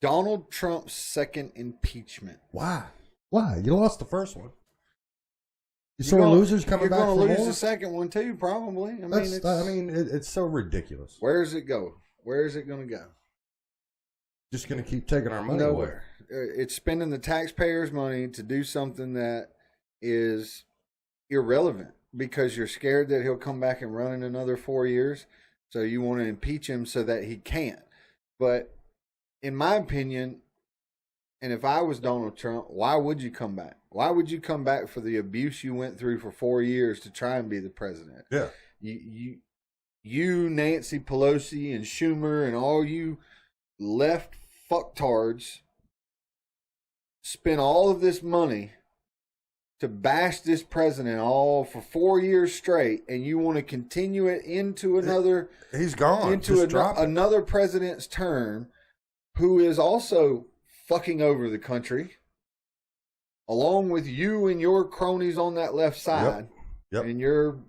Donald Trump's second impeachment. Why? You lost the first one. You saw losers coming back for more? You're going to lose the second one too, probably. It's so ridiculous. Where does it go? Where is it going to go? Just going to keep taking our money Nowhere. It's spending the taxpayers' money to do something that is irrelevant because you're scared that he'll come back and run in another 4 years. So you want to impeach him so that he can't. But in my opinion, and if I was Donald Trump, why would you come back? Why would you come back for the abuse you went through for 4 years to try and be the president? Yeah. You, Nancy Pelosi and Schumer and all you left fucktards spent all of this money to bash this president all for 4 years straight, and you want to continue it into another... He's gone. Into another president's term who is also fucking over the country, along with you and your cronies on that left side and your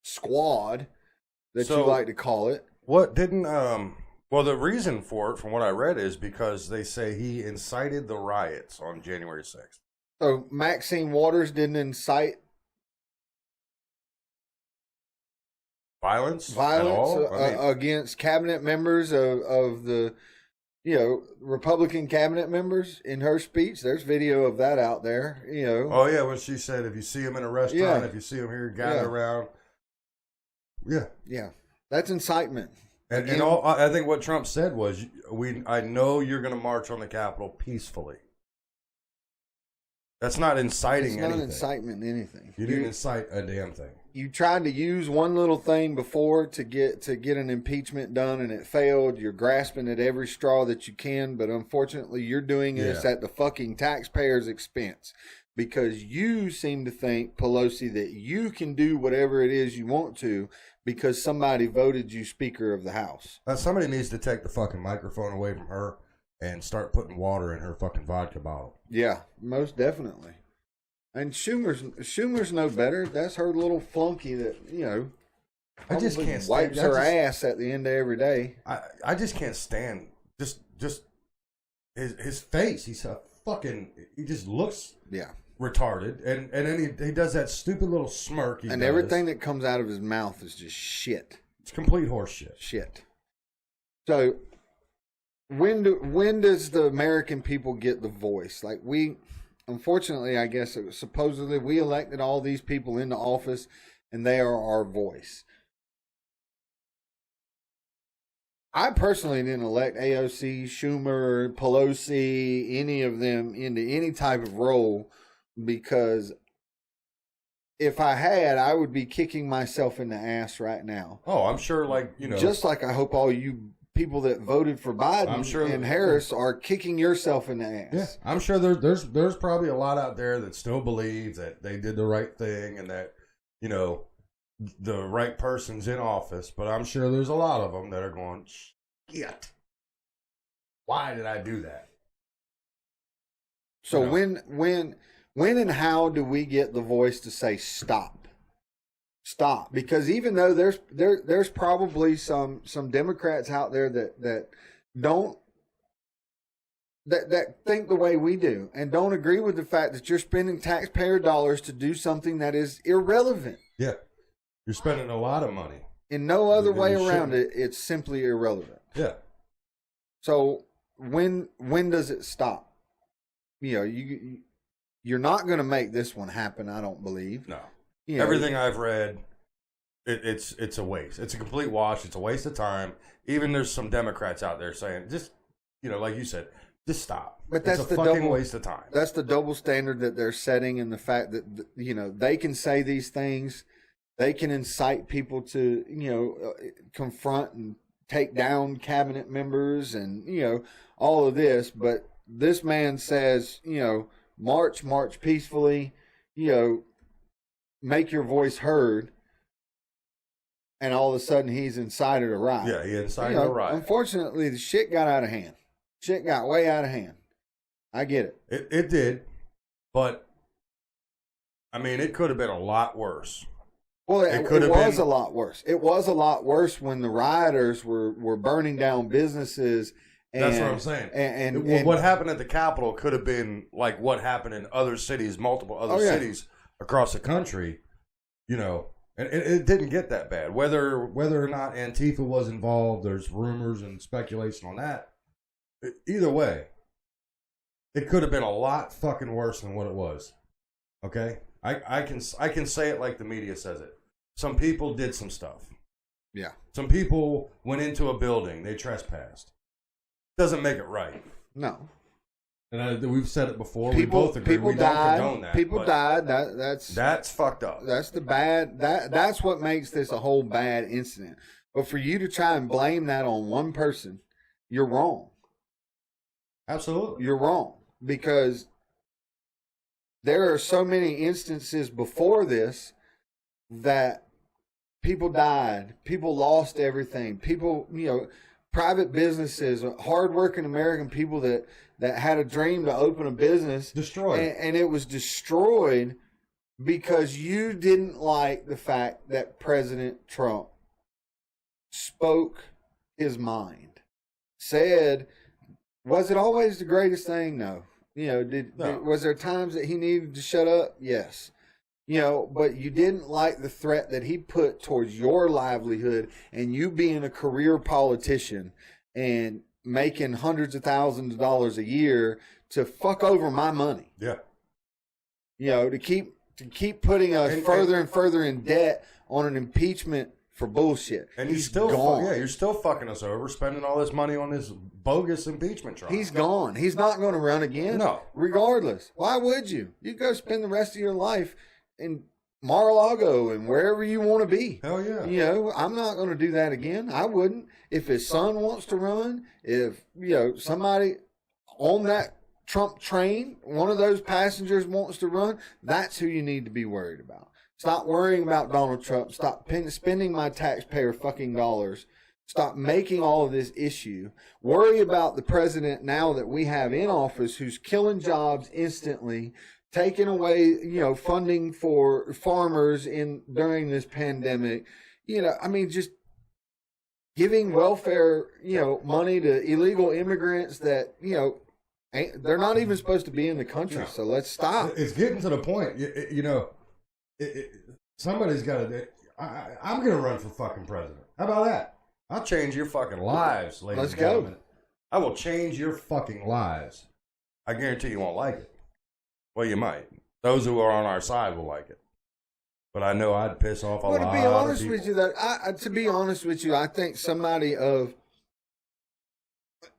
squad that you like to call it. What didn't... Well, the reason for it, from what I read, is because they say he incited the riots on January 6th. So Maxine Waters didn't incite violence at all? Against cabinet members of the, Republican cabinet members in her speech. There's video of that out there, Oh, yeah, when she said, if you see him in a restaurant, if you see him here, gather around. Yeah. Yeah, that's incitement. And I think what Trump said was, I know you're going to march on the Capitol peacefully. That's not inciting anything. It's not incitement anything. You didn't incite a damn thing. You tried to use one little thing before to get an impeachment done, and it failed. You're grasping at every straw that you can, but unfortunately, you're doing this at the fucking taxpayers' expense because you seem to think, Pelosi, that you can do whatever it is you want to because somebody voted you Speaker of the House. Somebody needs to take the fucking microphone away from her and start putting water in her fucking vodka bottle. Yeah, most definitely. And Schumer's no better. That's her little flunky that, I just can't wipes her ass at the end of every day. I just can't stand just his face. He's a fucking, he just looks retarded. And then he does that stupid little smirk. And everything that comes out of his mouth is just shit. It's complete horse shit. Shit. So when does the American people get the voice? Like unfortunately, I guess supposedly we elected all these people into office and they are our voice. I personally didn't elect AOC, Schumer, Pelosi, any of them into any type of role because if I had, I would be kicking myself in the ass right now. Oh, I'm sure just like I hope all you people that voted for Biden and Harris are kicking yourself in the ass. Yeah, I'm sure there's probably a lot out there that still believe that they did the right thing and that, the right person's in office. But I'm sure there's a lot of them that are going, shit, why did I do that? So when and how do we get the voice to say stop? Stop, because even though there's probably some Democrats out there that don't that think the way we do and don't agree with the fact that you're spending taxpayer dollars to do something that is irrelevant. Yeah, you're spending a lot of money. In no other way around it, it's simply irrelevant. Yeah. So when does it stop? You're not going to make this one happen. I don't believe. No. Everything I've read, it's a waste. It's a complete wash. It's a waste of time. Even there's some Democrats out there saying, just, like you said, just stop. But that's a fucking waste of time. That's the double standard that they're setting, and the fact that, they can say these things. They can incite people to, confront and take down cabinet members and, all of this. But this man says, march peacefully, make your voice heard, and all of a sudden he's incited a riot. Yeah, he incited a riot. Unfortunately, the shit got out of hand. Shit got way out of hand. I get it. It did, but it could have been a lot worse. Well, it was a lot worse. It was a lot worse when the rioters were burning down businesses That's what I'm saying. And what happened at the Capitol could have been like what happened in other cities, multiple other cities across the country, you know. And it didn't get that bad. Whether or not Antifa was involved, there's rumors and speculation on that. Either way, it could have been a lot fucking worse than what it was. Okay? I can say it like the media says it. Some people did some stuff. Yeah. Some people went into a building. They trespassed. Doesn't make it right. No. And we've said it before. We both agree. We don't condone that. People died. That's fucked up. That's the bad. That's what makes this a whole bad incident. But for you to try and blame that on one person, you're wrong. Absolutely. You're wrong. Because there are so many instances before this that people died, people lost everything, people, private businesses, hardworking American people that had a dream to open a business. Destroyed. And it was destroyed because you didn't like the fact that President Trump spoke his mind. Said, was it always the greatest thing? No. Was there times that he needed to shut up? Yes. But you didn't like the threat that he put towards your livelihood and you being a career politician and making hundreds of thousands of dollars a year to fuck over my money. Yeah. To keep putting us further and further in debt on an impeachment for bullshit. And he's still gone. You're still fucking us over, spending all this money on this bogus impeachment trial. He's gone. He's not going to run again. No. Regardless. Why would you? You go spend the rest of your life in Mar-a-Lago and wherever you want to be. Hell yeah. I'm not going to do that again. I wouldn't. If his son wants to run, if, somebody on that Trump train, one of those passengers wants to run, that's who you need to be worried about. Stop worrying about Donald Trump. Stop spending my taxpayer fucking dollars. Stop making all of this issue. Worry about the president now that we have in office who's killing jobs instantly, taking away, funding for farmers during this pandemic. Just giving welfare, money to illegal immigrants that, they're not even supposed to be in the country. No. So let's stop. It's getting to the point, somebody's got to. I'm going to run for fucking president. How about that? I'll change your fucking lives, ladies and gentlemen. I will change your fucking lives. I guarantee you won't like it. Well, you might. Those who are on our side will like it. But I know I'd piss off a lot of people. To be honest with you, I think somebody of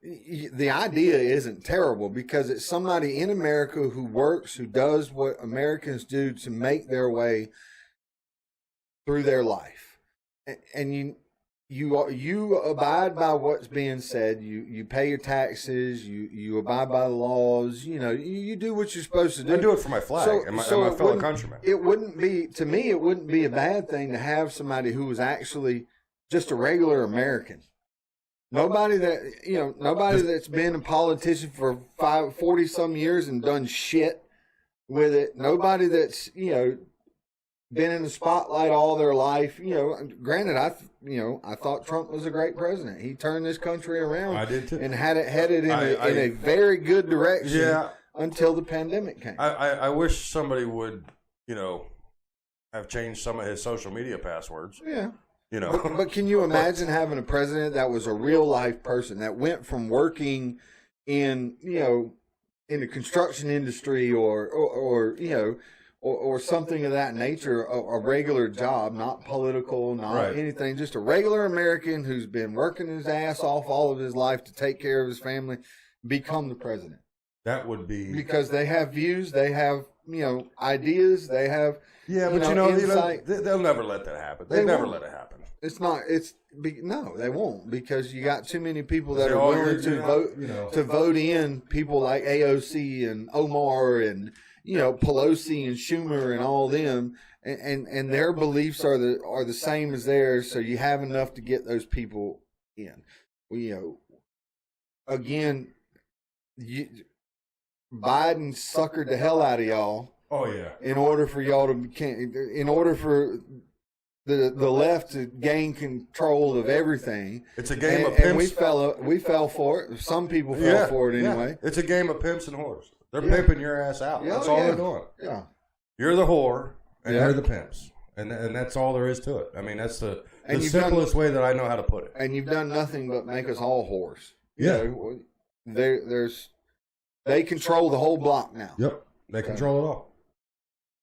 the idea isn't terrible because it's somebody in America who works, who does what Americans do to make their way through their life, and you abide by what's being said. You pay your taxes. You abide by the laws. You do what you're supposed to do. I do it for my flag and my fellow countrymen. It wouldn't be a bad thing to have somebody who was actually just a regular American. Nobody that's been a politician for 40 some years and done shit with it. Nobody that's, been in the spotlight all their life. Granted, I thought Trump was a great president. He turned this country around. I did too. And had it headed in a very good direction until the pandemic came. I wish somebody would, have changed some of his social media passwords. Yeah. But can you imagine having a president that was a real life person that went from working in the construction industry or something of that nature, a regular job, not political, not anything, just a regular American who's been working his ass off all of his life to take care of his family, become the president? That would be because they have views, they have ideas, they have insight. They'll never let that happen. They never let it happen. No, they won't, because you got too many people that are willing to vote in people like AOC and Omar and Pelosi and Schumer and all them, and their beliefs are the same as theirs. So you have enough to get those people in. Again, Biden suckered the hell out of y'all. Oh yeah. In order for the left to gain control of everything. It's a game of and pimps. we fell for it. Some people fell for it anyway. It's a game of pimps and whores. They're pimping your ass out. That's all they're doing. Yeah. You're the whore, and they're the pimps. And that's all there is to it. I mean, that's the simplest way that I know how to put it. And you've done nothing but make us all whores. Yeah. You know, they control the whole block now. Yep. They control it all.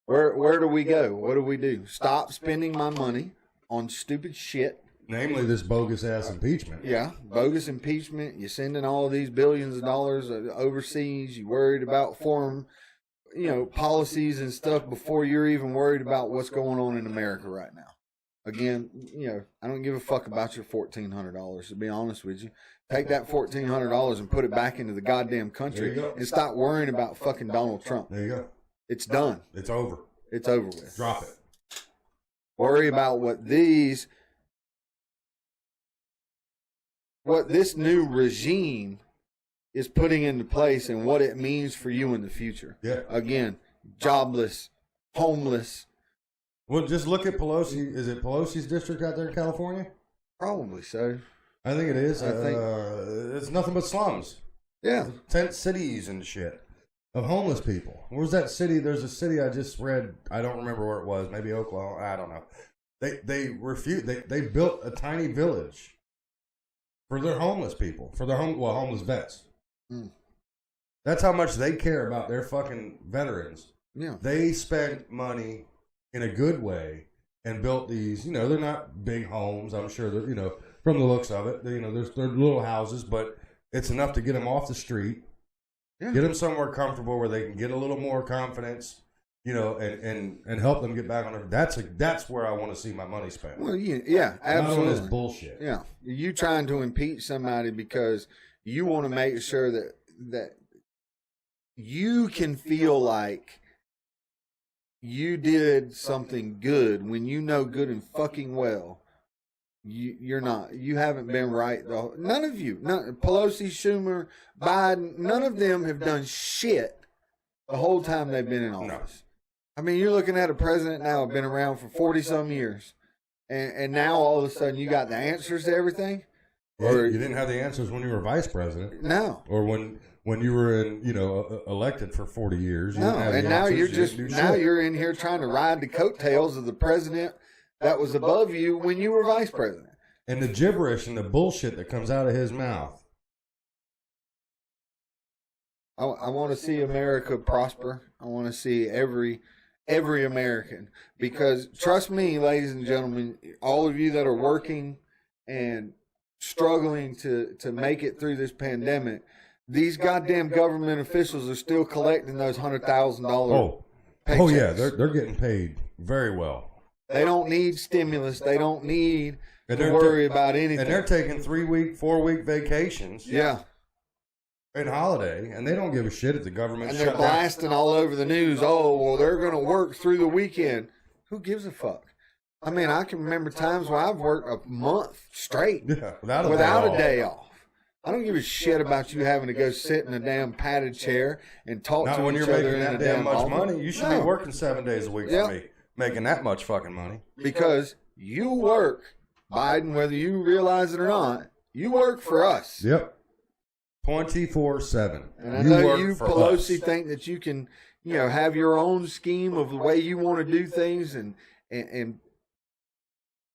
Where do we go? What do we do? Stop spending my money on stupid shit. Namely, this bogus ass impeachment. Yeah, bogus impeachment. You're sending all of these billions of dollars overseas. You're worried about foreign, policies and stuff before you're even worried about what's going on in America right now. Again, I don't give a fuck about your $1,400. To be honest with you, take that $1,400 and put it back into the goddamn country and stop worrying about fucking Donald Trump. There you go. It's done. It's over. It's over with. Drop it. Worry about what this new regime is putting into place and what it means for you in the future. Yeah. Again, jobless, homeless. Well, just look at Pelosi. Is it Pelosi's district out there in California? Probably so. I think it is. I think it's nothing but slums. Yeah. Tent cities and shit of homeless people. Where's that city? There's a city I just read. I don't remember where it was. Maybe Oklahoma. I don't know. They built a tiny village for their homeless people, for their homeless vets. Mm. That's how much they care about their fucking veterans. Yeah. They spent money in a good way and built these, they're not big homes. I'm sure that, from the looks of it, they're little houses, but it's enough to get them off the street, get them somewhere comfortable where they can get a little more confidence, and help them get back on it. That's where I want to see my money spent. Well, yeah, absolutely. Not on this bullshit. Yeah. You trying to impeach somebody because you want to make sure that you can feel like you did something good when you know good and fucking well you're not. You haven't been right. None of you, Pelosi, Schumer, Biden, none of them have done shit the whole time they've been in office. No. I mean, you're looking at a president now who's been around for 40-some years, and now all of a sudden you got the answers to everything. Or you didn't have the answers when you were vice president. No. Or when you were elected for 40 years. No, and now you're in here trying to ride the coattails of the president that was above you when you were vice president. And the gibberish and the bullshit that comes out of his mouth. I want to see America prosper. I want to see every American, because trust me, ladies and gentlemen, all of you that are working and struggling to make it through this pandemic, these goddamn government officials are still collecting those $100,000 paychecks. Oh yeah, they're getting paid very well. They don't need stimulus. They don't need to worry about anything. And they're taking 3-week, 4-week vacations. Yeah. And holiday, and they don't give a shit if the government. And they're blasting all over the news. Oh, well, they're going to work through the weekend. Who gives a fuck? I mean, I can remember times where I've worked a month straight without a day off. I don't give a shit about you having to go sit in a damn padded chair and talk to each other. Not when you're making that damn much money. You should be working 7 days a week for me, making that much fucking money. Because you work, Biden, whether you realize it or not, you work for us. Yep. 24/7. And I know you, Pelosi, think that you can, have your own scheme of the way you want to do things, and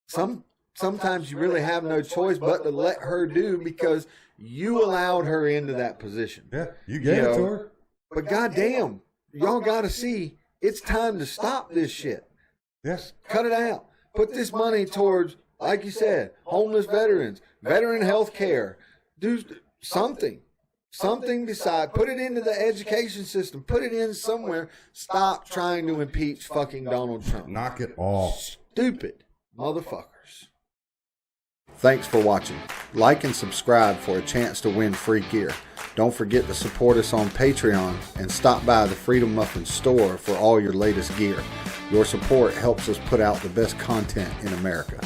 sometimes you really have no choice but to let her do, because you allowed her into that position. Yeah, you gave it to her. But goddamn, y'all got to see, it's time to stop this shit. Yes. Cut it out. Put this money towards, like you said, homeless veterans, veteran health care. Do something beside, put it into the education system, put it in somewhere. Stop trying to impeach fucking Donald Trump. Knock it off. Stupid motherfuckers. Thanks for watching. Like and subscribe for a chance to win free gear. Don't forget to support us on Patreon and stop by the Freedom Muffin store for all your latest gear. Your support helps us put out the best content in America.